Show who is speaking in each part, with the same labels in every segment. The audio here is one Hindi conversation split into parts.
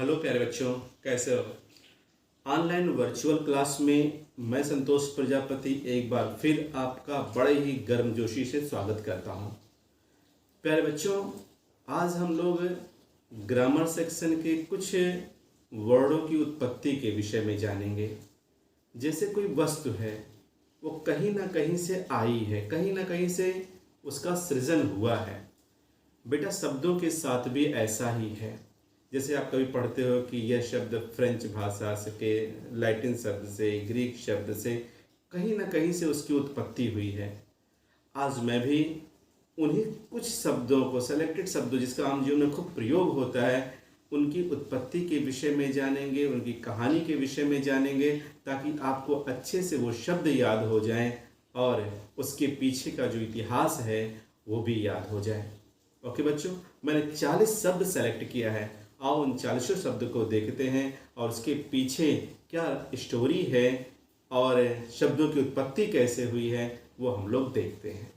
Speaker 1: हेलो प्यारे बच्चों, कैसे हो। ऑनलाइन वर्चुअल क्लास में मैं संतोष प्रजापति एक बार फिर आपका बड़े ही गर्मजोशी से स्वागत करता हूं। प्यारे बच्चों, आज हम लोग ग्रामर सेक्शन के कुछ वर्डों की उत्पत्ति के विषय में जानेंगे। जैसे कोई वस्तु है, वो कहीं ना कहीं से आई है, कहीं ना कहीं से उसका सृजन हुआ है। बेटा, शब्दों के साथ भी ऐसा ही है। जैसे आप कभी पढ़ते हो कि यह शब्द फ्रेंच भाषा से के लैटिन शब्द से, ग्रीक शब्द से कहीं ना कहीं से उसकी उत्पत्ति हुई है। आज मैं भी उन्हीं कुछ शब्दों को, सेलेक्टेड शब्दों जिसका आम जीवन में खूब प्रयोग होता है, उनकी उत्पत्ति के विषय में जानेंगे, उनकी कहानी के विषय में जानेंगे, ताकि आपको अच्छे से वो शब्द याद हो जाएं और उसके पीछे का जो इतिहास है वो भी याद हो जाए। ओके बच्चों, मैंने 40 शब्द सेलेक्ट किया है। आओ उन 40 शब्द को देखते हैं और उसके पीछे क्या स्टोरी है और शब्दों की उत्पत्ति कैसे हुई है वो हम लोग देखते हैं।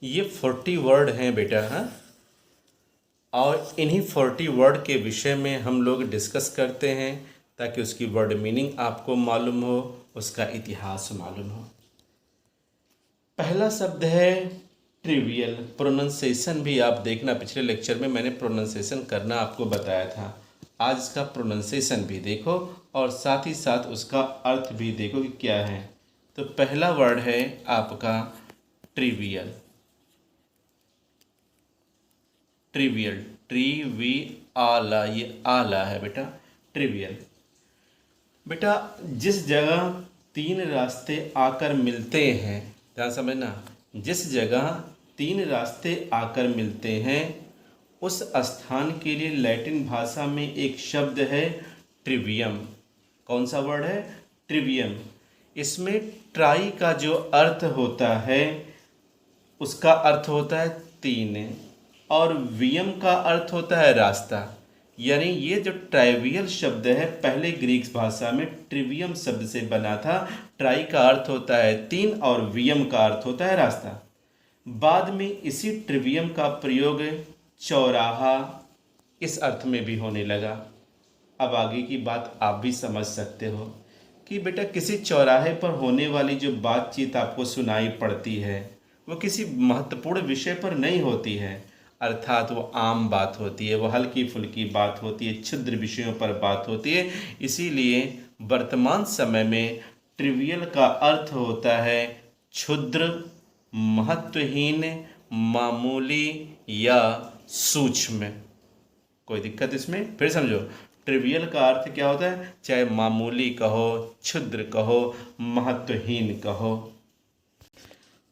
Speaker 1: ये 40 वर्ड हैं बेटा, हाँ, और इन्हीं 40 वर्ड के विषय में हम लोग डिस्कस करते हैं ताकि उसकी वर्ड मीनिंग आपको मालूम हो, उसका इतिहास मालूम हो। पहला शब्द है ट्रिवियल। प्रोनाउंसिएशन भी आप देखना, पिछले लेक्चर में मैंने प्रोनाउंसिएशन करना आपको बताया था। आज इसका प्रोनाउंसिएशन भी देखो और साथ ही साथ उसका अर्थ भी देखो कि क्या है। तो पहला वर्ड है आपका ट्रिवियल। ट्रिवियल, ट्री आला, ये आला है बेटा, ट्रिवियल। बेटा, जिस जगह 3 रास्ते आकर मिलते हैं, ध्यान समझना, जिस जगह 3 रास्ते आकर मिलते हैं उस स्थान के लिए लैटिन भाषा में एक शब्द है ट्रिवियम। कौन सा वर्ड है? ट्रिवियम। इसमें ट्राई का जो अर्थ होता है उसका अर्थ होता है 3 और वियम का अर्थ होता है रास्ता। यानी ये जो ट्राइवियल शब्द है पहले ग्रीक भाषा में ट्रिवियम शब्द से बना था। ट्राई का अर्थ होता है 3 और वियम का अर्थ होता है रास्ता। बाद में इसी ट्रिवियम का प्रयोग चौराहा इस अर्थ में भी होने लगा। अब आगे की बात आप भी समझ सकते हो कि बेटा किसी चौराहे पर होने वाली जो बातचीत आपको सुनाई पड़ती है वो किसी महत्वपूर्ण विषय पर नहीं होती है, अर्थात वो आम बात होती है, वो हल्की फुल्की बात होती है, क्षुद्र विषयों पर बात होती है। इसीलिए वर्तमान समय में ट्रिवियल का अर्थ होता है क्षुद्र, महत्वहीन, मामूली या सूक्ष्म। कोई दिक्कत इसमें? फिर समझो, ट्रिवियल का अर्थ क्या होता है? चाहे मामूली कहो, क्षुद्र कहो, महत्वहीन कहो।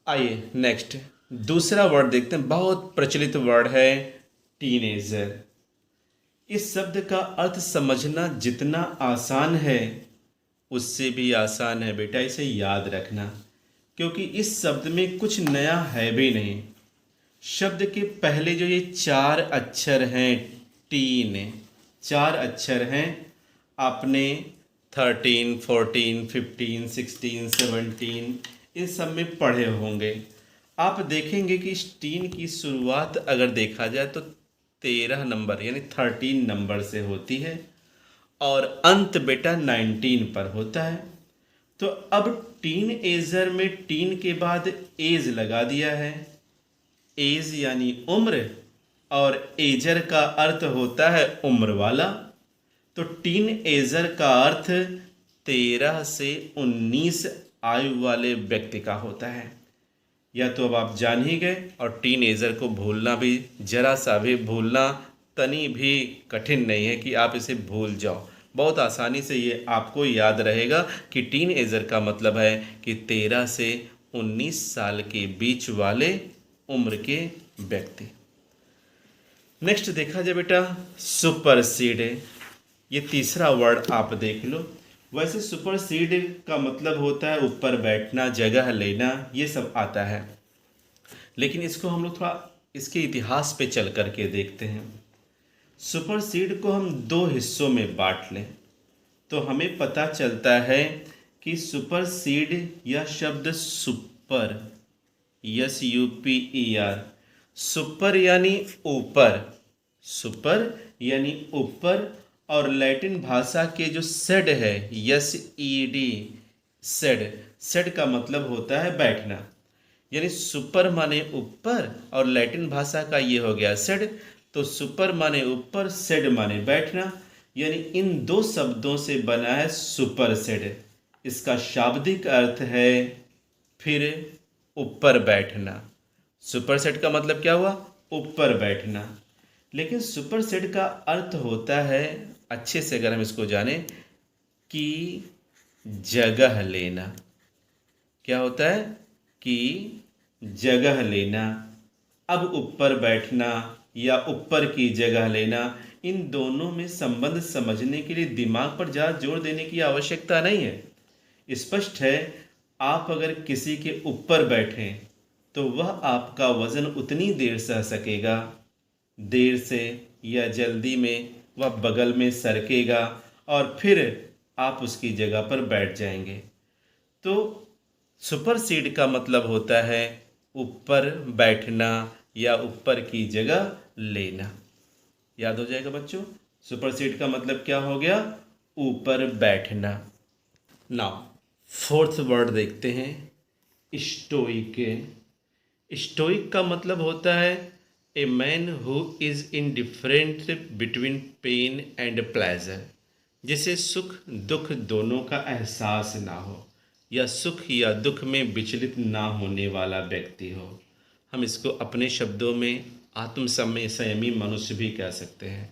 Speaker 1: आइए नेक्स्ट दूसरा वर्ड देखते हैं। बहुत प्रचलित वर्ड है टीनेजर। इस शब्द का अर्थ समझना जितना आसान है उससे भी आसान है बेटा, इसे याद रखना, क्योंकि इस शब्द में कुछ नया है भी नहीं। शब्द के पहले जो ये 4 अक्षर हैं, टीन, 4 अक्षर हैं, आपने 13, 14, 15, 16, 17 इन सब में पढ़े होंगे। आप देखेंगे कि इस टीन की शुरुआत अगर देखा जाए तो 13 नंबर यानी 13 नंबर से होती है और अंत बेटा 19 पर होता है। तो अब टीन एजर में टीन के बाद एज लगा दिया है। एज यानी उम्र और एजर का अर्थ होता है उम्र वाला। तो टीन एजर का अर्थ 13 से 19 आयु वाले व्यक्ति का होता है। या तो अब आप जान ही गए, और टीन एजर को भूलना भी, जरा सा भी भूलना तनी भी कठिन नहीं है कि आप इसे भूल जाओ। बहुत आसानी से ये आपको याद रहेगा कि टीन एजर का मतलब है कि 13 से 19 साल के बीच वाले उम्र के व्यक्ति। नेक्स्ट देखा जाए बेटा सुपरसीड। ये तीसरा वर्ड आप देख लो। वैसे सुपरसीड का मतलब होता है ऊपर बैठना, जगह लेना, ये सब आता है, लेकिन इसको हम लोग थोड़ा इसके इतिहास पे चल करके देखते हैं। सुपरसीड को हम 2 हिस्सों में बांट लें तो हमें पता चलता है कि सुपरसीड यह शब्द सुपर, SUPER, सुपर यानी ऊपर, सुपर यानी ऊपर, और लैटिन भाषा के जो सेड है, yes E D, said, said का मतलब होता है बैठना, यानी सुपर माने ऊपर और लैटिन भाषा का ये हो गया सेड। तो सुपर माने ऊपर, सेड माने बैठना, यानी इन दो शब्दों से बना है सुपर सेड। इसका शाब्दिक अर्थ है फिर ऊपर बैठना। सुपर सेट का मतलब क्या हुआ? ऊपर बैठना। लेकिन सुपर सेट का अर्थ होता है, अच्छे से अगर हम इसको जाने, कि जगह लेना। क्या होता है? कि जगह लेना। अब ऊपर बैठना या ऊपर की जगह लेना, इन दोनों में संबंध समझने के लिए दिमाग पर ज़्यादा जोर देने की आवश्यकता नहीं है। स्पष्ट है, आप अगर किसी के ऊपर बैठें तो वह आपका वजन उतनी देर सह सकेगा, देर से या जल्दी में वह बगल में सरकेगा और फिर आप उसकी जगह पर बैठ जाएंगे। तो सुपर सीड का मतलब होता है ऊपर बैठना या ऊपर की जगह लेना। याद हो जाएगा बच्चों, सुपर सीड का मतलब क्या हो गया? ऊपर बैठना। नाउ फोर्थ वर्ड देखते हैं, स्टोइक। स्टोइक का मतलब होता है a man who is indifferent between pain and pleasure, जिसे सुख दुख दोनों का एहसास ना हो या सुख या दुख में विचलित ना होने वाला व्यक्ति हो। हम इसको अपने शब्दों में आत्मसमय संयमी मनुष्य भी कह सकते हैं।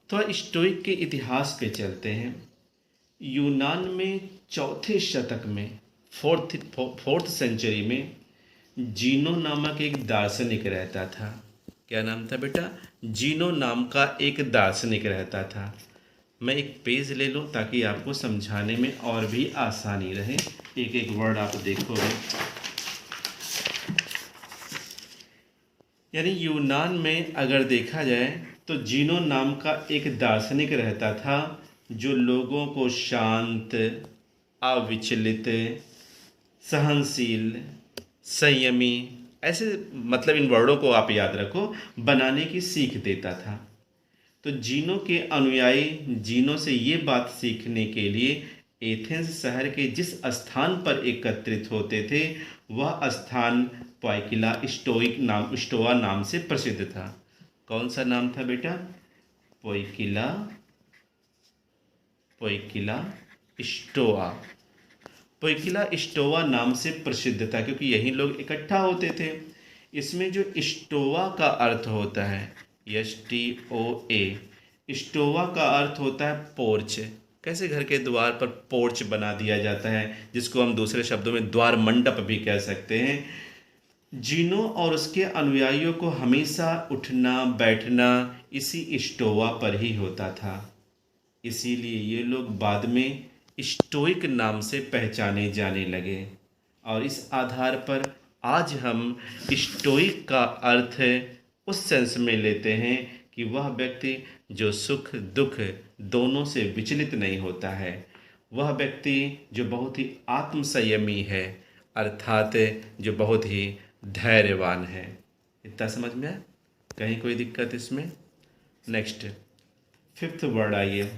Speaker 1: तो स्टोइक के इतिहास पे चलते हैं। यूनान में चौथे शतक में, फोर्थ सेंचुरी में, जीनो नामक एक दार्शनिक रहता था। क्या नाम था बेटा? जीनो नाम का एक दार्शनिक रहता था। मैं एक पेज ले लूँ ताकि आपको समझाने में और भी आसानी रहे। एक एक वर्ड आप देखोगे। यानी यूनान में अगर देखा जाए तो जीनो नाम का एक दार्शनिक रहता था जो लोगों को शांत, अविचलित, सहनशील, संयमी, ऐसे मतलब इन वर्डों को आप याद रखो, बनाने की सीख देता था। तो जीनो के अनुयायी जीनो से ये बात सीखने के लिए एथेंस शहर के जिस स्थान पर एकत्रित होते थे वह स्थान पोइकिला स्टोआ नाम से प्रसिद्ध था। कौन सा नाम था बेटा? पोइकिला स्टोआ। पोइकिला स्टोआ नाम से प्रसिद्ध था क्योंकि यही लोग इकट्ठा होते थे। इसमें जो स्टोआ का अर्थ होता है, STOA, स्टोआ का अर्थ होता है पोर्च। कैसे घर के द्वार पर पोर्च बना दिया जाता है, जिसको हम दूसरे शब्दों में द्वार मंडप भी कह सकते हैं। जीनो और उसके अनुयायियों को हमेशा उठना बैठना इसी स्टोआ पर ही होता था। इसीलिए ये लोग बाद में स्टोइक नाम से पहचाने जाने लगे और इस आधार पर आज हम स्टोइक का अर्थ उस सेंस में लेते हैं कि वह व्यक्ति जो सुख दुख दोनों से विचलित नहीं होता है, वह व्यक्ति जो बहुत ही आत्मसंयमी है, अर्थात जो बहुत ही धैर्यवान है। इतना समझ में आया? कहीं कोई दिक्कत इसमें? नेक्स्ट फिफ्थ वर्ड आइए,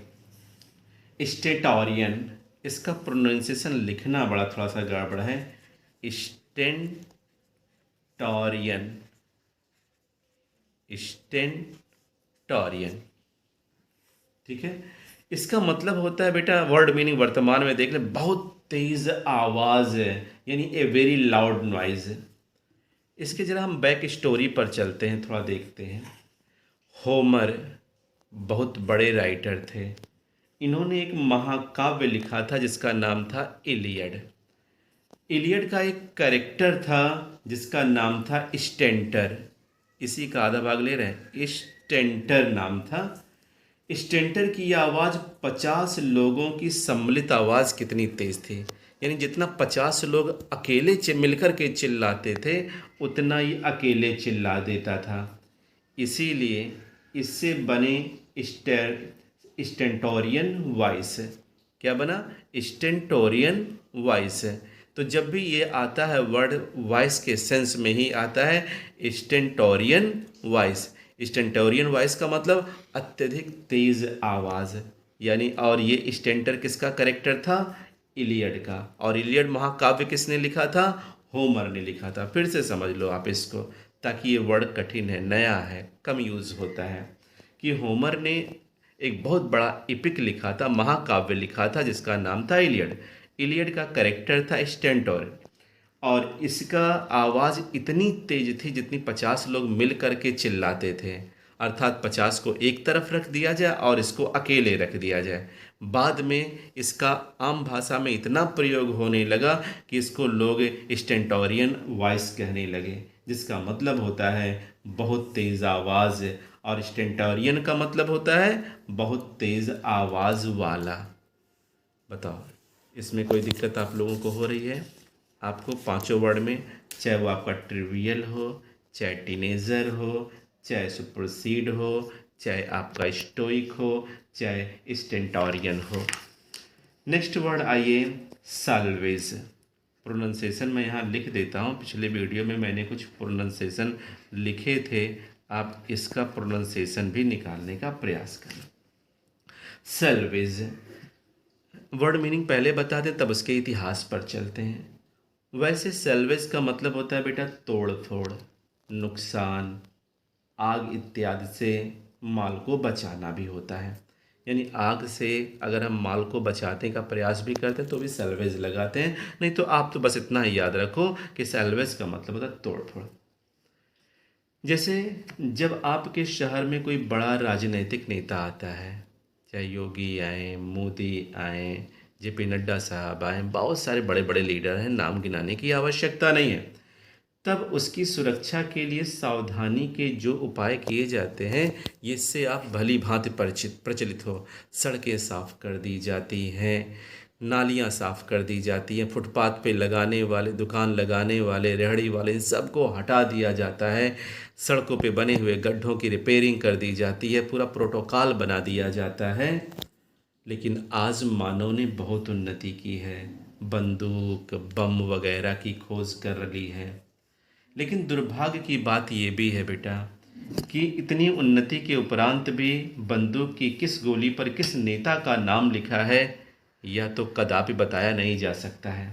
Speaker 1: स्टेटोरियन। इसका प्रोनाउंसिएशन लिखना बड़ा थोड़ा सा गड़बड़ है। स्टेंटोरियन, ठीक है। इसका मतलब होता है बेटा, वर्ड मीनिंग वर्तमान में देख ले, बहुत तेज आवाज़ है, यानी ए वेरी लाउड नॉइज। इसके जरा हम बैक स्टोरी पर चलते हैं, थोड़ा देखते हैं। होमर बहुत बड़े राइटर थे। इन्होंने एक महाकाव्य लिखा था जिसका नाम था इलियड। इलियड का एक कैरेक्टर था जिसका नाम था स्टेंटर। इसी का आधा भाग ले रहे हैं, स्टेंटर नाम था। स्टेंटर की आवाज़ 50 लोगों की सम्मिलित आवाज़ कितनी तेज़ थी, यानी जितना 50 लोग अकेले मिलकर के चिल्लाते थे उतना ही अकेले चिल्ला देता था। इसीलिए इससे बने स्टेंटोरियन वॉइस। क्या बना? स्टेंटोरियन वॉइस। तो जब भी ये आता है वर्ड वॉइस के सेंस में ही आता है, स्टेंटोरियन वॉइस। स्टेंटोरियन वॉइस का मतलब अत्यधिक तेज आवाज़, यानी और ये स्टेंटर किसका करेक्टर था? इलियड का। और इलियड महाकाव्य किसने लिखा था? होमर ने लिखा था। फिर से समझ लो आप इसको, ताकि ये वर्ड कठिन है, नया है, कम यूज़ होता है, कि होमर ने एक बहुत बड़ा इपिक लिखा था, महाकाव्य लिखा था, जिसका नाम था इलियड। इलियड का करेक्टर था स्टेंटोर, और इसका आवाज़ इतनी तेज थी जितनी 50 लोग मिल करके चिल्लाते थे। अर्थात 50 को एक तरफ रख दिया जाए और इसको अकेले रख दिया जाए। बाद में इसका आम भाषा में इतना प्रयोग होने लगा कि इसको लोग स्टेंटोरियन वॉइस कहने लगे, जिसका मतलब होता है बहुत तेज़ आवाज़, और स्टेंटोरियन का मतलब होता है बहुत तेज़ आवाज़ वाला। बताओ, इसमें कोई दिक्कत आप लोगों को हो रही है? आपको पांचों वर्ड में, चाहे वो आपका ट्रिवियल हो, चाहे टीनेजर हो, चाहे सुपरसीड हो, चाहे आपका स्टोइक हो, चाहे स्टेंटोरियन हो। नेक्स्ट वर्ड आइए, साल्वेज। प्रोनाउंसिएशन मैं यहाँ लिख देता हूँ, पिछले वीडियो में मैंने कुछ प्रोनाउंसिएशन लिखे थे, आप इसका प्रोनाउंसिएशन भी निकालने का प्रयास करें। साल्वेज वर्ड मीनिंग पहले बता दें, तब उसके इतिहास पर चलते हैं। वैसे सेल्वेज का मतलब होता है बेटा तोड़ फोड़, नुकसान, आग इत्यादि से माल को बचाना भी होता है। यानी आग से अगर हम माल को बचाने का प्रयास भी करते हैं तो भी सेल्वेज लगाते हैं। नहीं तो आप तो बस इतना ही याद रखो कि सेल्वेज का मतलब होता है तोड़ फोड़। जैसे जब आपके शहर में कोई बड़ा राजनीतिक नेता आता है, चाहे योगी आए, मोदी आए, जेपी नड्डा साहब आए, बहुत सारे बड़े बड़े लीडर हैं, नाम गिनाने की आवश्यकता नहीं है, तब उसकी सुरक्षा के लिए सावधानी के जो उपाय किए जाते हैं, इससे आप भली भांति प्रचलित हो। सड़कें साफ कर दी जाती हैं, नालियां साफ कर दी जाती हैं, फुटपाथ पे लगाने वाले, दुकान लगाने वाले, रेहड़ी वाले, इन सबको हटा दिया जाता है, सड़कों पे बने हुए गड्ढों की रिपेयरिंग कर दी जाती है, पूरा प्रोटोकॉल बना दिया जाता है। लेकिन आज मानव ने बहुत उन्नति की है, बंदूक, बम वगैरह की खोज कर ली है। लेकिन दुर्भाग्य की बात ये भी है बेटा कि इतनी उन्नति के उपरांत भी बंदूक की किस गोली पर किस नेता का नाम लिखा है, यह तो कदापि बताया नहीं जा सकता है।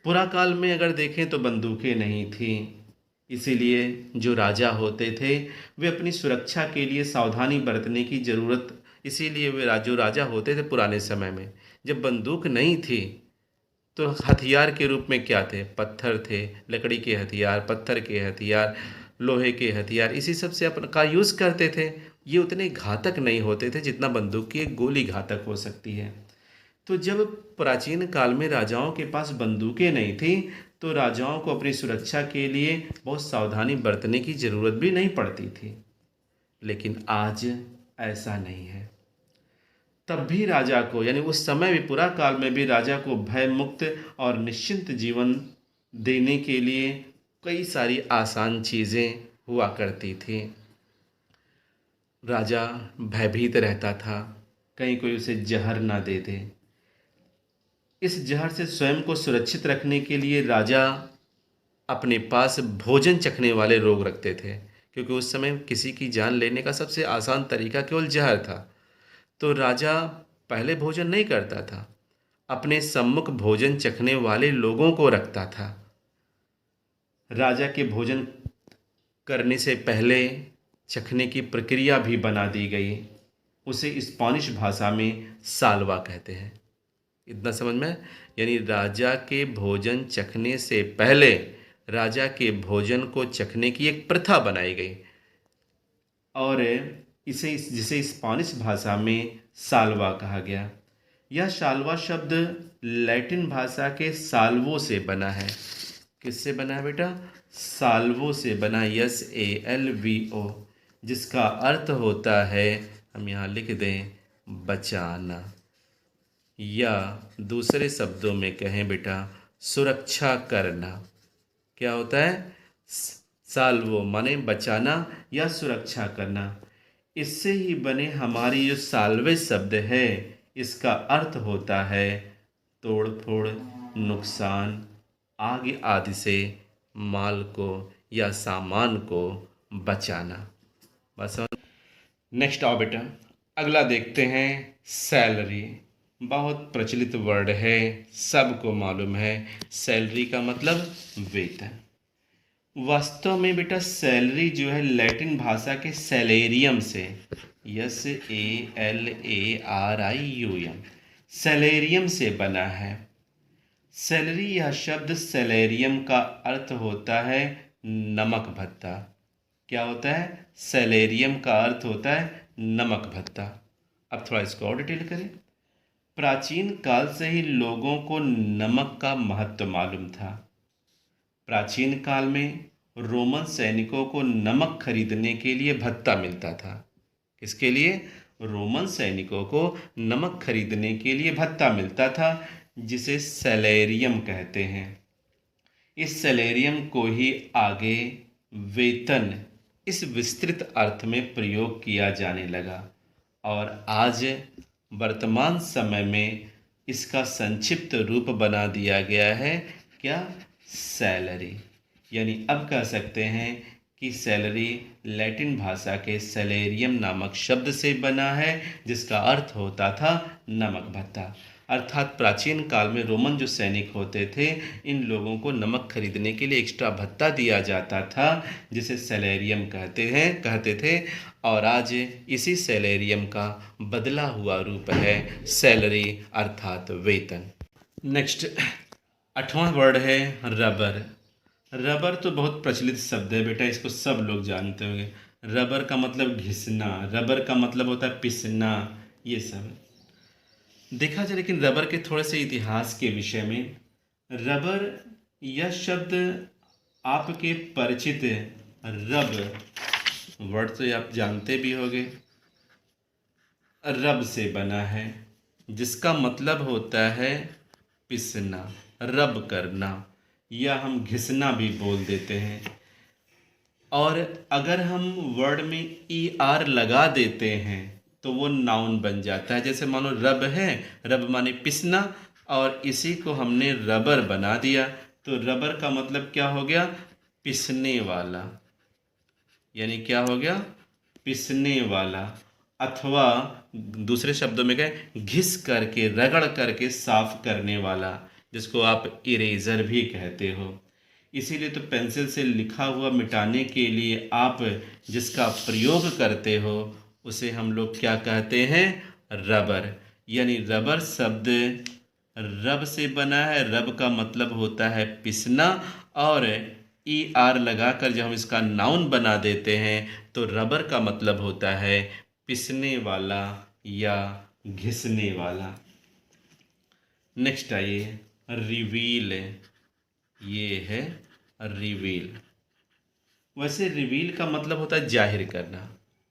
Speaker 1: पुराकाल में अगर देखें तो बंदूकें नहीं थी, इसीलिए जो राजा होते थे वे अपनी सुरक्षा के लिए सावधानी बरतने की ज़रूरत, इसीलिए वे जो राजा होते थे पुराने समय में, जब बंदूक नहीं थी तो हथियार के रूप में क्या थे? पत्थर थे, लकड़ी के हथियार, पत्थर के हथियार, लोहे के हथियार, इसी सब से अपन का यूज़ करते थे। ये उतने घातक नहीं होते थे जितना बंदूक की एक गोली घातक हो सकती है। तो जब प्राचीन काल में राजाओं के पास बंदूकें नहीं थी तो राजाओं को अपनी सुरक्षा के लिए बहुत सावधानी बरतने की ज़रूरत भी नहीं पड़ती थी। लेकिन आज ऐसा नहीं है। तब भी राजा को, यानी उस समय भी, पूरा काल में भी राजा को भय मुक्त और निश्चिंत जीवन देने के लिए कई सारी आसान चीज़ें हुआ करती थी। राजा भयभीत रहता था, कहीं कोई उसे जहर ना दे दे। इस जहर से स्वयं को सुरक्षित रखने के लिए राजा अपने पास भोजन चखने वाले लोग रखते थे, क्योंकि उस समय किसी की जान लेने का सबसे आसान तरीका केवल जहर था। तो राजा पहले भोजन नहीं करता था, अपने सम्मुख भोजन चखने वाले लोगों को रखता था। राजा के भोजन करने से पहले चखने की प्रक्रिया भी बना दी गई, उसे स्पेनिश भाषा में सालवा कहते हैं। इतना समझ में? यानी राजा के भोजन चखने से पहले राजा के भोजन को चखने की एक प्रथा बनाई गई, और जिसे स्पेनिश भाषा में साल्वा कहा गया। यह साल्वा शब्द लैटिन भाषा के साल्वो से बना है। किससे बना है बेटा? साल्वो से बना, SALVO, जिसका अर्थ होता है, हम यहाँ लिख दें, बचाना, या दूसरे शब्दों में कहें बेटा, सुरक्षा करना। क्या होता है? साल्वो माने बचाना या सुरक्षा करना। इससे ही बने हमारी जो साल्वे शब्द है, इसका अर्थ होता है तोड़ फोड़, नुकसान, आग आदि से माल को या सामान को बचाना। बस। नेक्स्ट आओ बेटा, अगला देखते हैं सैलरी। बहुत प्रचलित वर्ड है, सबको मालूम है। सैलरी का मतलब वेतन। वास्तव में बेटा सैलरी जो है लैटिन भाषा के सैलेरियम से, SALARIUM, सैलेरियम से बना है। सैलरी यह शब्द सैलेरियम का अर्थ होता है नमक भत्ता। क्या होता है? सैलेरियम का अर्थ होता है नमक भत्ता। अब थोड़ा इसको और डिटेल करें। प्राचीन काल से ही लोगों को नमक का महत्व मालूम था। प्राचीन काल में रोमन सैनिकों को नमक खरीदने के लिए भत्ता मिलता था। किसके लिए? रोमन सैनिकों को नमक खरीदने के लिए भत्ता मिलता था, जिसे सैलेरियम कहते हैं। इस सैलेरियम को ही आगे वेतन इस विस्तृत अर्थ में प्रयोग किया जाने लगा और आज वर्तमान समय में इसका संक्षिप्त रूप बना दिया गया है। क्या? सैलरी। यानी अब कह सकते हैं कि सैलरी लैटिन भाषा के सैलेरियम नामक शब्द से बना है, जिसका अर्थ होता था नमक भत्ता। अर्थात प्राचीन काल में रोमन जो सैनिक होते थे, इन लोगों को नमक खरीदने के लिए एक्स्ट्रा भत्ता दिया जाता था, जिसे सैलेरियम कहते थे। और आज इसी सैलेरियम का बदला हुआ रूप है सैलरी अर्थात वेतन। नेक्स्ट 8वां वर्ड है रबर। रबर तो बहुत प्रचलित शब्द है बेटा, इसको सब लोग जानते होंगे। रबर का मतलब घिसना, रबर का मतलब होता है पिसना, ये सब देखा जाए। लेकिन रबर के थोड़े से इतिहास के विषय में, रबर यह शब्द आपके परिचित रब वर्ड तो आप जानते भी होंगे, रब से बना है, जिसका मतलब होता है पिसना, रब करना, या हम घिसना भी बोल देते हैं। और अगर हम वर्ड में ER लगा देते हैं तो वो नाउन बन जाता है। जैसे मानो रब है, रब माने पिसना, और इसी को हमने रबर बना दिया, तो रबर का मतलब क्या हो गया? पिसने वाला। यानी क्या हो गया? पिसने वाला। अथवा दूसरे शब्दों में कहें, घिस करके, रगड़ करके साफ करने वाला, जिसको आप इरेजर भी कहते हो। इसीलिए तो पेंसिल से लिखा हुआ मिटाने के लिए आप जिसका प्रयोग करते हो उसे हम लोग क्या कहते हैं? रबर। यानी रबर शब्द रब से बना है, रब का मतलब होता है पिसना, और ER लगाकर जब हम इसका नाउन बना देते हैं तो रबर का मतलब होता है पिसने वाला या घिसने वाला। नेक्स्ट आइए रिवील। ये है रिवील। वैसे रिवील का मतलब होता है जाहिर करना,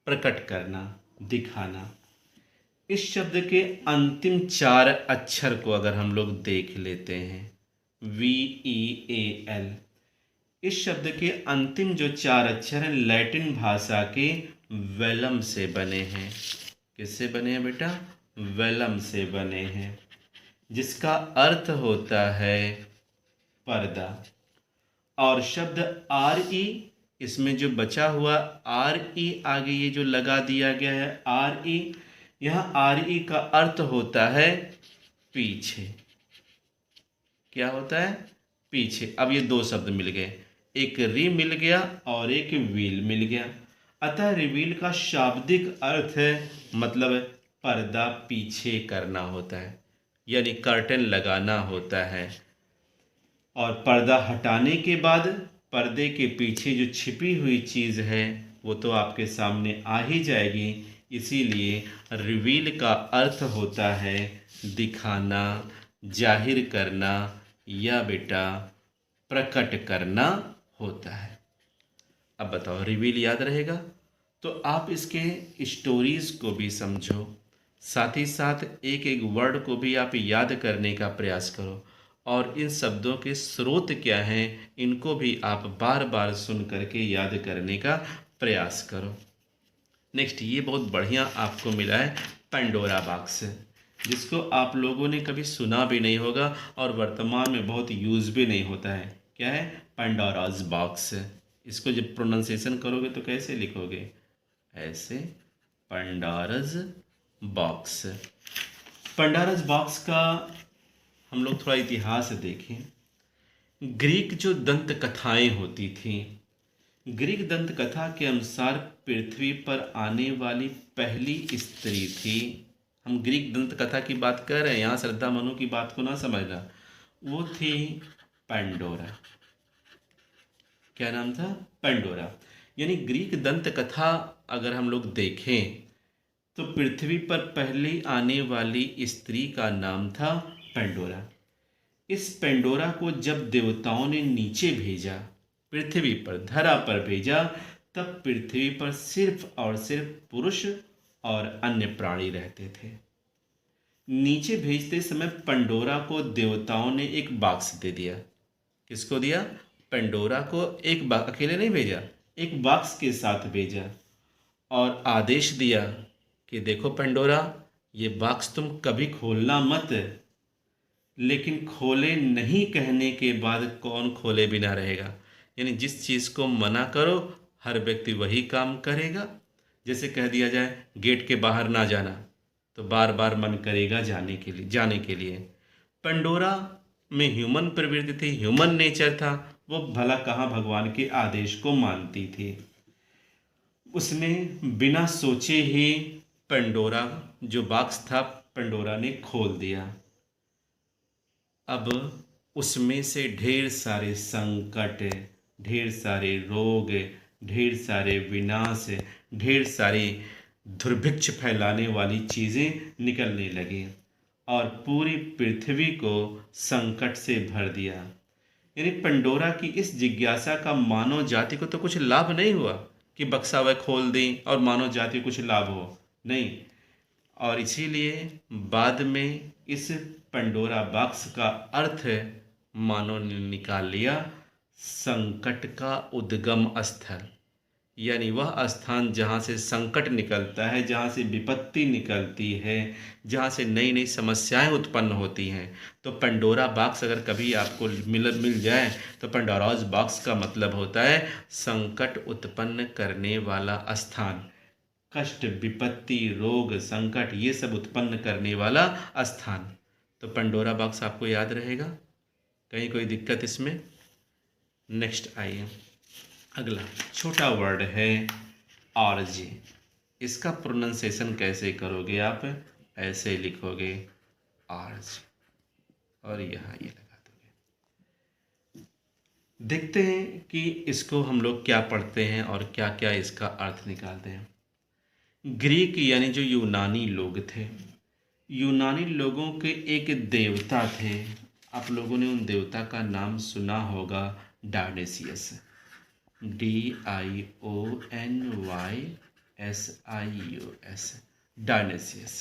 Speaker 1: प्रकट करना, दिखाना। इस शब्द के अंतिम 4 अक्षर को अगर हम लोग देख लेते हैं, VEAL, इस शब्द के अंतिम जो 4 अक्षर हैं लैटिन भाषा के वेलम से बने हैं। किससे बने हैं बेटा? वेलम से बने हैं, जिसका अर्थ होता है पर्दा। और शब्द RE, इसमें जो बचा हुआ RE आगे ये जो लगा दिया गया है RE, यह RE का अर्थ होता है पीछे। क्या होता है? पीछे। अब ये 2 शब्द मिल गए, एक री मिल गया और एक व्हील मिल गया। अतः रिवील का शाब्दिक अर्थ है मतलब पर्दा पीछे करना होता है, यानी कर्टन लगाना होता है। और पर्दा हटाने के बाद पर्दे के पीछे जो छिपी हुई चीज़ है वो तो आपके सामने आ ही जाएगी। इसीलिए रिवील का अर्थ होता है दिखाना, जाहिर करना या बेटा प्रकट करना होता है। अब बताओ रिवील याद रहेगा तो आप इसके स्टोरीज को भी समझो, साथ ही साथ एक एक वर्ड को भी आप याद करने का प्रयास करो, और इन शब्दों के स्रोत क्या हैं इनको भी आप बार बार सुन करके याद करने का प्रयास करो। नेक्स्ट, ये बहुत बढ़िया आपको मिला है पेंडोरा बॉक्स, जिसको आप लोगों ने कभी सुना भी नहीं होगा और वर्तमान में बहुत यूज़ भी नहीं होता है। क्या है? Pandora's box. इसको जब प्रोनाउंसिएशन करोगे तो कैसे लिखोगे? ऐसे पंडारज बॉक्स। पंडारज बॉक्स का हम लोग थोड़ा इतिहास देखें। ग्रीक जो दंत कथाएं होती थीं, ग्रीक दंत कथा के अनुसार पृथ्वी पर आने वाली पहली स्त्री थी। हम ग्रीक दंत कथा की बात कर रहे हैं, यहाँ श्रद्धा मनु की बात को ना समझना। वो थी पेंडोरा। क्या नाम था? पेंडोरा। यानी ग्रीक दंत कथा अगर हम लोग देखें तो पृथ्वी पर पहली आने वाली स्त्री का नाम था पेंडोरा। इस पेंडोरा को जब देवताओं ने नीचे भेजा, पृथ्वी पर, धरा पर भेजा, तब पृथ्वी पर सिर्फ और सिर्फ पुरुष और अन्य प्राणी रहते थे। नीचे भेजते समय पेंडोरा को देवताओं ने एक बॉक्स दे दिया। किसको दिया? पेंडोरा को एक बॉक्स, अकेले नहीं भेजा, एक बॉक्स के साथ भेजा और आदेश दिया कि देखो पेंडोरा, ये बॉक्स तुम कभी खोलना मत। लेकिन खोले नहीं कहने के बाद कौन खोले बिना रहेगा? यानी जिस चीज़ को मना करो हर व्यक्ति वही काम करेगा। जैसे कह दिया जाए गेट के बाहर ना जाना, तो बार बार मन करेगा जाने के लिए। पेंडोरा में ह्यूमन प्रवृत्ति थी, ह्यूमन नेचर था। वो भला कहाँ भगवान के आदेश को मानती थी। उसने बिना सोचे ही पेंडोरा जो बॉक्स था, पेंडोरा ने खोल दिया। अब उसमें से ढेर सारे संकट, ढेर सारे रोग, ढेर सारे विनाश, ढेर सारी दुर्भिक्ष फैलाने वाली चीज़ें निकलने लगी और पूरी पृथ्वी को संकट से भर दिया। यानी पेंडोरा की इस जिज्ञासा का मानव जाति को तो कुछ लाभ नहीं हुआ कि बक्सा वह खोल दें और मानव जाति को कुछ लाभ हो, नहीं। और इसीलिए बाद में इस पेंडोरा बॉक्स का अर्थ मानव ने निकाल लिया संकट का उद्गम स्थल। यानी वह स्थान जहाँ से संकट निकलता है, जहाँ से विपत्ति निकलती है, जहाँ से नई नई समस्याएं उत्पन्न होती हैं। तो पेंडोरा बॉक्स अगर कभी आपको मिल जाए तो पेंडोराज बॉक्स का मतलब होता है संकट उत्पन्न करने वाला स्थान। कष्ट, विपत्ति, रोग, संकट ये सब उत्पन्न करने वाला स्थान। तो पेंडोरा बॉक्स आपको याद रहेगा। कहीं कोई दिक्कत इसमें? नेक्स्ट आइए, अगला छोटा वर्ड है आरजे। इसका प्रोनाउंसिएशन कैसे करोगे आप? ऐसे लिखोगे आरजे और यहाँ ये लगा दोगे। देखते हैं कि इसको हम लोग क्या पढ़ते हैं और क्या क्या इसका अर्थ निकालते हैं। ग्रीक यानी जो यूनानी लोग थे, यूनानी लोगों के एक देवता थे। आप लोगों ने उन देवता का नाम सुना होगा, डायनेसियस। DIONYSIUS, डायनेसियस।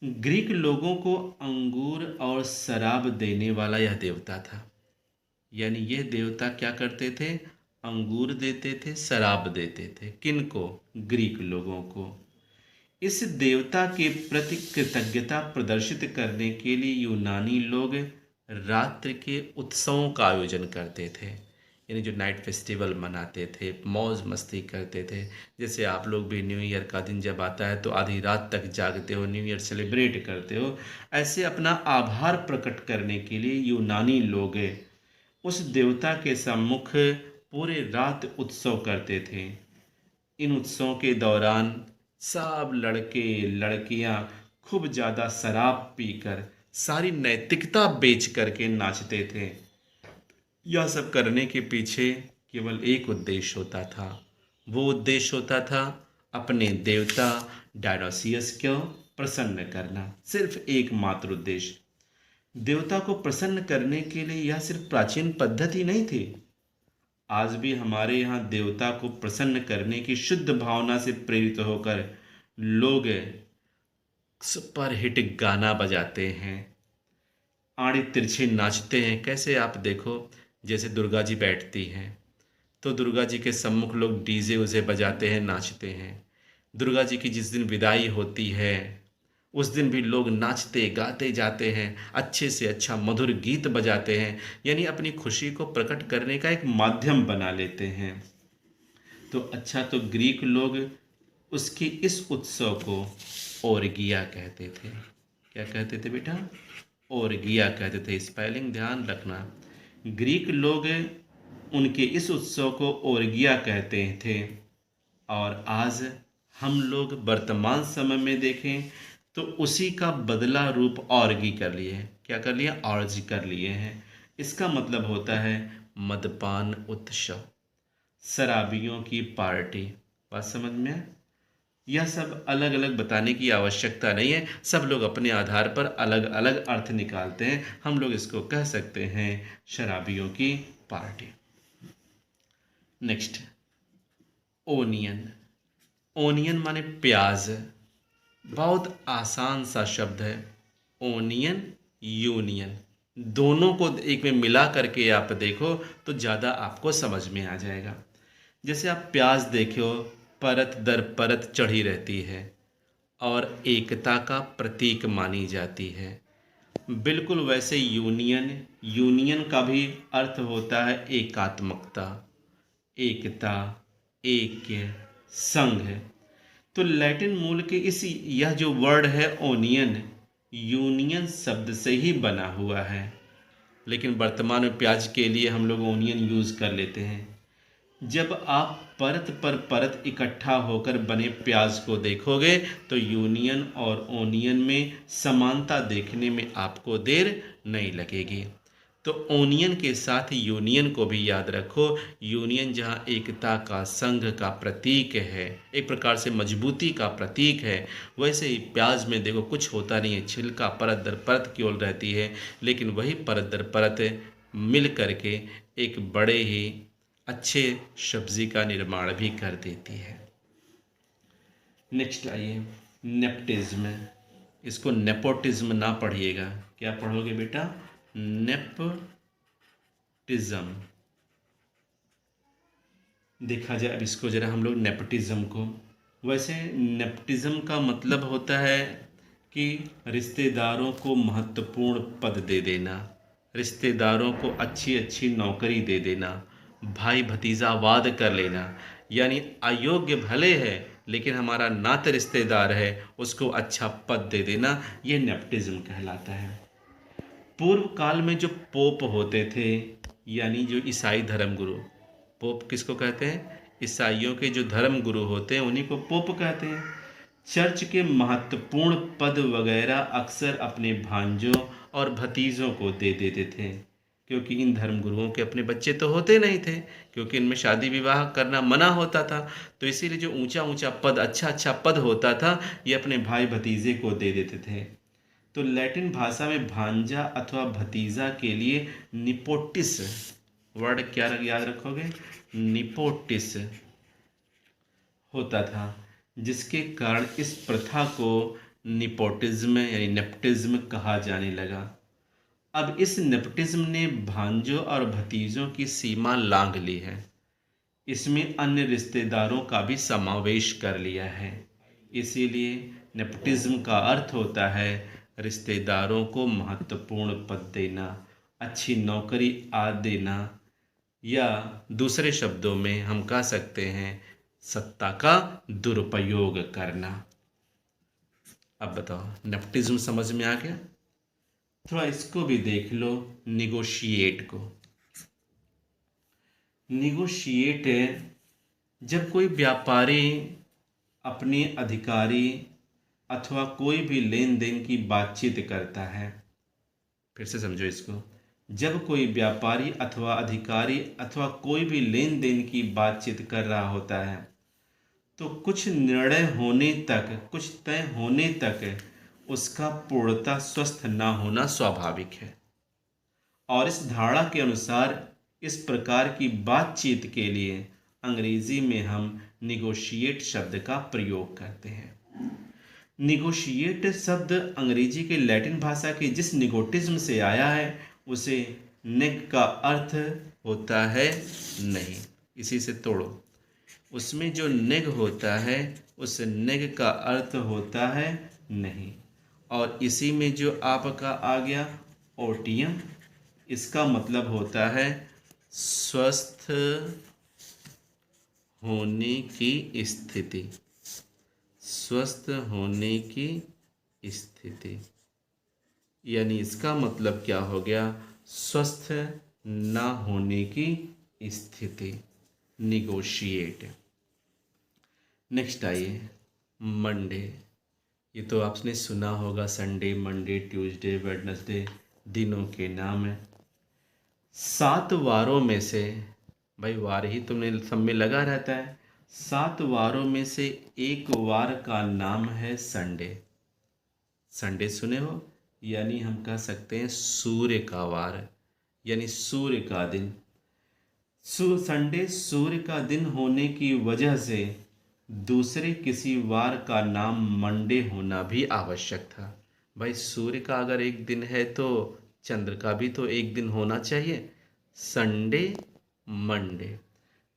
Speaker 1: ग्रीक लोगों को अंगूर और शराब देने वाला यह देवता था। यानी यह देवता क्या करते थे? अंगूर देते थे, शराब देते थे। किनको? ग्रीक लोगों को। इस देवता के प्रति कृतज्ञता प्रदर्शित करने के लिए यूनानी लोग रात्रि के उत्सवों का आयोजन करते थे। यानी जो नाइट फेस्टिवल मनाते थे, मौज मस्ती करते थे। जैसे आप लोग भी न्यू ईयर का दिन जब आता है तो आधी रात तक जागते हो, न्यू ईयर सेलिब्रेट करते हो। ऐसे अपना आभार प्रकट करने के लिए यूनानी लोग उस देवता के सम्मुख पूरे रात उत्सव करते थे। इन उत्सवों के दौरान सब लड़के लड़कियां खूब ज़्यादा शराब पीकर सारी नैतिकता बेच करके नाचते थे। यह सब करने के पीछे केवल एक उद्देश्य होता था। वो उद्देश्य होता था अपने देवता डायनोसियस को प्रसन्न करना। सिर्फ एकमात्र उद्देश्य। देवता को प्रसन्न करने के लिए यह सिर्फ प्राचीन पद्धति नहीं थी। आज भी हमारे यहाँ देवता को प्रसन्न करने की शुद्ध भावना से प्रेरित होकर लोग सुपर हिट गाना बजाते हैं, आड़े तिरछे नाचते हैं। कैसे? आप देखो, जैसे दुर्गा जी बैठती हैं तो दुर्गा जी के सम्मुख लोग डीजे उजे बजाते हैं, नाचते हैं। दुर्गा जी की जिस दिन विदाई होती है उस दिन भी लोग नाचते गाते जाते हैं, अच्छे से अच्छा मधुर गीत बजाते हैं। यानी अपनी खुशी को प्रकट करने का एक माध्यम बना लेते हैं। तो अच्छा, तो ग्रीक लोग उसके इस उत्सव को ओर्गिया कहते थे। क्या कहते थे बेटा? ओर्गिया कहते थे। स्पेलिंग ध्यान रखना। ग्रीक लोग उनके इस उत्सव को ओर्गिया कहते थे, और आज हम लोग वर्तमान समय में देखें तो उसी का बदला रूप ऑर्गी कर लिए हैं। क्या कर लिया? ऑर्जी कर लिए हैं। इसका मतलब होता है मदपान उत्सव, शराबियों की पार्टी। बात समझ में है? यह सब अलग अलग बताने की आवश्यकता नहीं है, सब लोग अपने आधार पर अलग अलग अर्थ निकालते हैं। हम लोग इसको कह सकते हैं शराबियों की पार्टी। Next, onion. ओनियन माने प्याज। बहुत आसान सा शब्द है। ओनियन, यूनियन, दोनों को एक में मिला करके आप देखो तो ज़्यादा आपको समझ में आ जाएगा। जैसे आप प्याज देखो, परत दर परत चढ़ी रहती है और एकता का प्रतीक मानी जाती है। बिल्कुल वैसे यूनियन, यूनियन का भी अर्थ होता है एकात्मकता, एकता, ऐक्य, संघ। तो लैटिन मूल के इस यह जो वर्ड है ओनियन, यूनियन शब्द से ही बना हुआ है, लेकिन वर्तमान में प्याज के लिए हम लोग ओनियन यूज़ कर लेते हैं। जब आप परत पर परत इकट्ठा होकर बने प्याज को देखोगे तो यूनियन और ओनियन में समानता देखने में आपको देर नहीं लगेगी। तो ओनियन के साथ यूनियन को भी याद रखो। यूनियन जहाँ एकता का, संघ का प्रतीक है, एक प्रकार से मजबूती का प्रतीक है, वैसे ही प्याज में देखो कुछ होता नहीं है, छिलका परत दर परत केवल रहती है, लेकिन वही परत दर परत मिल करके एक बड़े ही अच्छे सब्जी का निर्माण भी कर देती है। नेक्स्ट आइए, नेपोटिज्म। इसको नेपोटिज्म ना पढ़िएगा। क्या पढ़ोगे बेटा? नेपोटिज्म। देखा जाए अब इसको जरा हम लोग नेपोटिज्म को। वैसे नेपोटिज्म का मतलब होता है कि रिश्तेदारों को महत्वपूर्ण पद दे देना, रिश्तेदारों को अच्छी अच्छी नौकरी दे देना, भाई भतीजावाद कर लेना। यानी अयोग्य भले है लेकिन हमारा नाते रिश्तेदार है, उसको अच्छा पद दे देना, ये नेपोटिज्म कहलाता है। पूर्व काल में जो पोप होते थे, यानी जो ईसाई धर्मगुरु, पोप किसको कहते हैं? ईसाइयों के जो धर्म गुरु होते हैं उन्हीं को पोप कहते हैं। चर्च के महत्वपूर्ण पद वगैरह अक्सर अपने भांजों और भतीजों को दे देते थे, क्योंकि इन धर्मगुरुओं के अपने बच्चे तो होते नहीं थे, क्योंकि इनमें शादी विवाह करना मना होता था। तो इसीलिए जो ऊंचा ऊंचा पद, अच्छा अच्छा पद होता था, ये अपने भाई भतीजे को दे देते थे। तो लैटिन भाषा में भांजा अथवा भतीजा के लिए निपोटिस वर्ड क्या याद रखोगे? निपोटिस होता था, जिसके कारण इस प्रथा को निपोटिज्म यानी नेपोटिज्म कहा जाने लगा। अब इस नेपोटिज्म ने भांजों और भतीजों की सीमा लांघ ली है। इसमें अन्य रिश्तेदारों का भी समावेश कर लिया है। इसीलिए नेपोटिज्म का अर्थ होता है रिश्तेदारों को महत्वपूर्ण पद देना, अच्छी नौकरी आदि देना, या दूसरे शब्दों में हम कह सकते हैं सत्ता का दुरुपयोग करना। अब बताओ, नेपोटिज्म समझ में आ गया? थोड़ा इसको भी देख लो, निगोशिएट को। निगोशिएट जब कोई व्यापारी अपने अधिकारी अथवा कोई भी लेन देन की बातचीत करता है। फिर से समझो इसको। जब कोई व्यापारी अथवा अधिकारी अथवा कोई भी लेन देन की बातचीत कर रहा होता है तो कुछ निर्णय होने तक, कुछ तय होने तक उसका पूर्णतः स्वस्थ ना होना स्वाभाविक है। और इस धारणा के अनुसार इस प्रकार की बातचीत के लिए अंग्रेजी में हम निगोशिएट शब्द का प्रयोग करते हैं। निगोशिएट शब्द अंग्रेजी के लैटिन भाषा के जिस निगोटिज्म से आया है उसे नेग का अर्थ होता है नहीं। इसी से तोड़ो, उसमें जो नेग होता है उस नेग का अर्थ होता है नहीं, और इसी में जो आपका आ गया ओटियम, इसका मतलब होता है स्वस्थ होने की स्थिति। स्वस्थ होने की स्थिति, यानी इसका मतलब क्या हो गया, स्वस्थ ना होने की स्थिति, निगोशिएट। नेक्स्ट आइए, मंडे। ये तो आपने सुना होगा, संडे, मंडे, ट्यूसडे, वेडनेसडे दिनों के नाम है। 7 वारों में से, भाई वार ही तुमने सब में लगा रहता है, 7 वारों में से एक वार का नाम है संडे। संडे सुने हो, यानी हम कह सकते हैं सूर्य का वार, यानी सूर्य का दिन। संडे सूर्य का दिन होने की वजह से दूसरे किसी वार का नाम मंडे होना भी आवश्यक था। भाई सूर्य का अगर एक दिन है तो चंद्र का भी तो एक दिन होना चाहिए, संडे मंडे।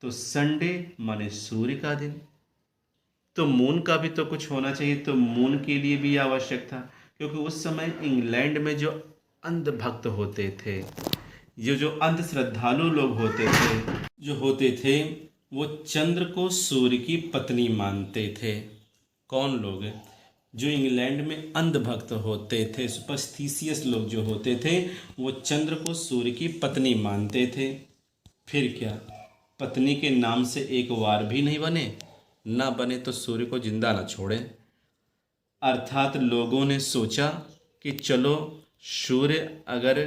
Speaker 1: तो संडे माने सूर्य का दिन, तो मून का भी तो कुछ होना चाहिए, तो मून के लिए भी आवश्यक था, क्योंकि उस समय इंग्लैंड में जो अंधभक्त होते थे, ये जो अंध श्रद्धालु लोग होते थे वो चंद्र को सूर्य की पत्नी मानते थे। कौन लोग? जो इंग्लैंड में अंधभक्त होते थे, सुपरस्टिशियस लोग जो होते थे, वो चंद्र को सूर्य की पत्नी मानते थे। फिर क्या, पत्नी के नाम से एक वार भी नहीं बने, ना बने तो सूर्य को जिंदा ना छोड़े। अर्थात लोगों ने सोचा कि चलो सूर्य अगर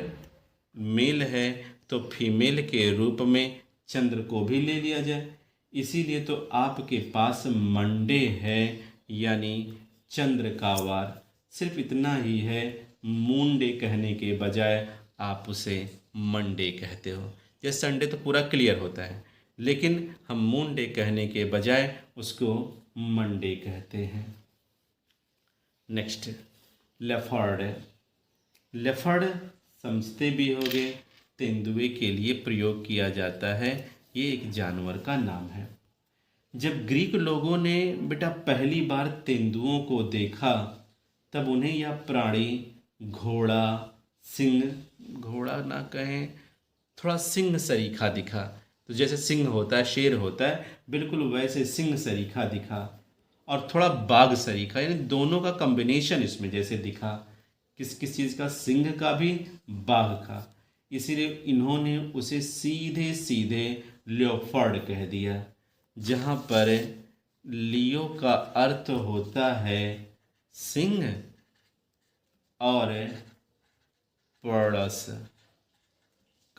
Speaker 1: मेल है तो फीमेल के रूप में चंद्र को भी ले लिया जाए। इसीलिए तो आपके पास मंडे है, यानी चंद्र का वार। सिर्फ इतना ही है, मून डे कहने के बजाय आप उसे मंडे कहते हो। यह संडे तो पूरा क्लियर होता है, लेकिन हम मून डे कहने के बजाय उसको मंडे कहते हैं। Next, leopard. लेफर्ड समझते भी होंगे, तेंदुए के लिए प्रयोग किया जाता है। ये एक जानवर का नाम है। जब ग्रीक लोगों ने बेटा पहली बार तेंदुओं को देखा, तब उन्हें यह प्राणी घोड़ा सिंह, घोड़ा ना कहें, थोड़ा सिंह सरीखा दिखा। तो जैसे सिंह होता है, शेर होता है, बिल्कुल वैसे सिंह सरीखा दिखा, और थोड़ा बाघ सरीखा, यानी दोनों का कॉम्बिनेशन इसमें जैसे दिखा। किस किस चीज़ का? सिंह का भी, बाघ का। इसीलिए इन्होंने उसे सीधे सीधे लियोफर्ड कह दिया, जहाँ पर लियो का अर्थ होता है सिंह और पर्डस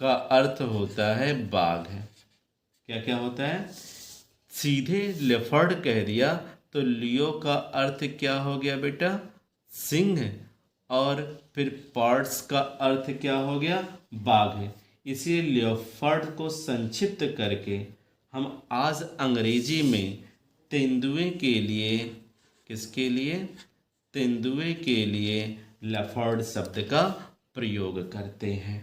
Speaker 1: का अर्थ होता है बाघ। क्या क्या होता है? सीधे लेफर्ड कह दिया तो लियो का अर्थ क्या हो गया बेटा? सिंह, और फिर पर्ड्स का अर्थ क्या हो गया? बाघ। इसीलिए लियोफर्ड को संक्षिप्त करके हम आज अंग्रेजी में तेंदुए के लिए, किसके लिए? तेंदुए के लिए लेफर्ड शब्द का प्रयोग करते हैं।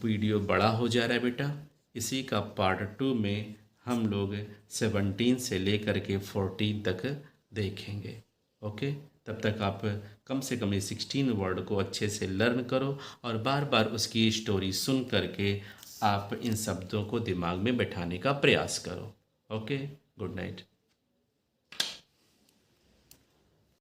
Speaker 1: वीडियो बड़ा हो जा रहा है बेटा, इसी का पार्ट 2 में हम लोग 17 से लेकर के 14 तक देखेंगे। ओके, तब तक आप कम से कम ये 16 वर्ड को अच्छे से लर्न करो और बार बार उसकी स्टोरी सुन करके आप इन शब्दों को दिमाग में बैठाने का प्रयास करो। Okay, good night.